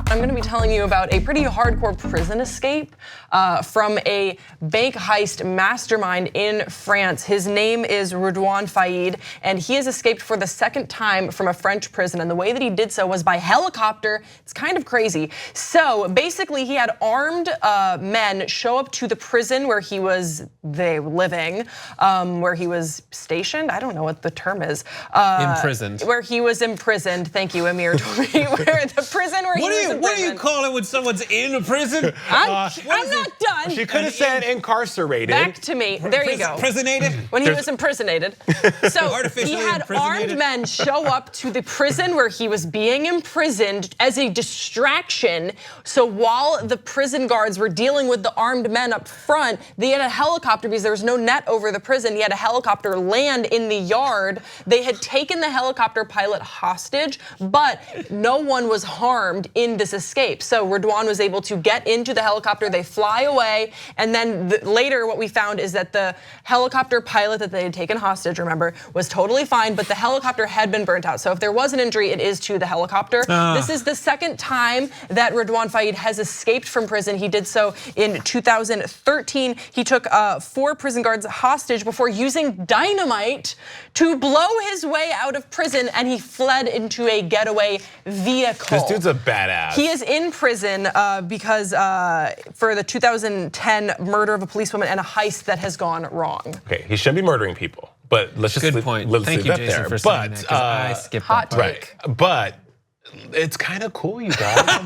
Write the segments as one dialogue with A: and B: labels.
A: I'm gonna be telling you about a pretty hardcore prison escape from a bank heist mastermind in France. His name is Redouane Faïd, and he has escaped for the second time from a French prison. And the way that he did so was by helicopter. It's kind of crazy. So basically, he had armed men show up to the prison where he was living, where he was stationed. I don't know what the term is.
B: Imprisoned.
A: Where he was imprisoned. Thank you, Amir told me. Where the prison where he was imprisoned.
B: What do you call it when someone's in a prison?
A: I'm not done.
C: She could have said incarcerated.
A: Back to me. There you go.
B: Imprisonated?
A: When he was imprisonated. So he had armed men show up to the prison where he was being imprisoned as a distraction. So while the prison guards were dealing with the armed men up front, they had a helicopter because there was no net over the prison. He had a helicopter land in the yard. They had taken the helicopter pilot hostage, but no one was harmed in this escape. So Redouane was able to get into the helicopter, they fly away, and then later what we found is that the helicopter pilot that they had taken hostage, remember, was totally fine, but the helicopter had been burnt out. So if there was an injury, it is to the helicopter. This is the second time that Redouane Faïd has escaped from prison. He did so in 2013. He took 4 prison guards hostage before using dynamite to blow his way out of prison, and he fled into a getaway vehicle.
C: This dude's a badass.
A: He is in prison because for the 2010 murder of a policewoman and a heist that has gone wrong.
C: Okay, he shouldn't be murdering people, but let's just
B: Good point.
C: Let's
B: Thank
C: leave
B: you,
C: that
B: Jason,
C: there.
B: for saying that, 'cause I skipped
A: hot
B: that part.
A: take.
C: Right, but it's kind of cool, you guys. I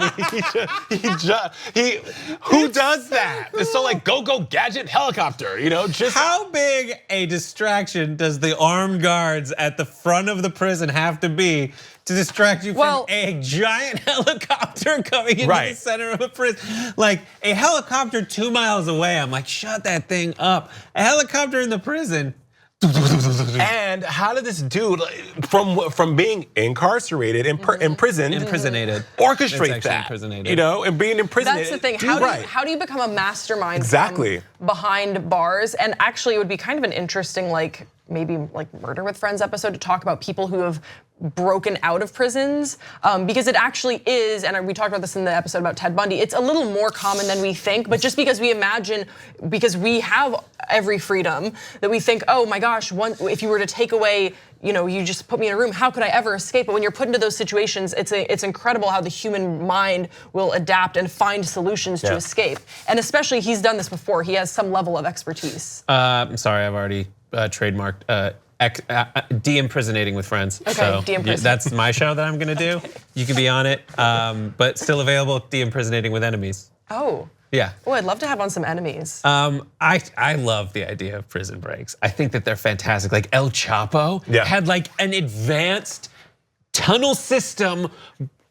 C: mean, who does that? It's so like go gadget helicopter, you know? Just
B: how big a distraction does the armed guards at the front of the prison have to be to distract you from a giant helicopter coming into the center of a prison? Like a helicopter 2 miles away, I'm like, shut that thing up. A helicopter in the prison.
C: And how did this dude, from being incarcerated, imprisoned, orchestrate that? You know, and being imprisoned.
A: That's the thing. How do you become a mastermind behind bars? And actually, it would be kind of an interesting, like maybe like Murder with Friends episode to talk about people who have broken out of prisons, because it actually is, and we talked about this in the episode about Ted Bundy, it's a little more common than we think, but just because we imagine, because we have every freedom, that we think, oh my gosh, if you were to take away, you just put me in a room, how could I ever escape? But when you're put into those situations, it's incredible how the human mind will adapt and find solutions to escape. And especially, he's done this before, he has some level of expertise.
B: I'm sorry, I've already trademarked de-imprisonating with friends.
A: Okay,
B: so
A: de-imprisonating.
B: that's my show that I'm gonna do. You can be on it, but still available, de-imprisonating with enemies.
A: Oh.
B: Yeah.
A: Oh, I'd love to have on some enemies.
B: I love the idea of prison breaks. I think that they're fantastic. Like El Chapo had like an advanced tunnel system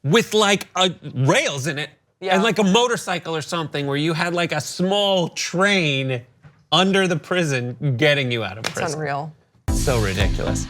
B: with like rails in it and like a motorcycle or something where you had like a small train under the prison getting you out of prison.
A: It's unreal.
B: So ridiculous.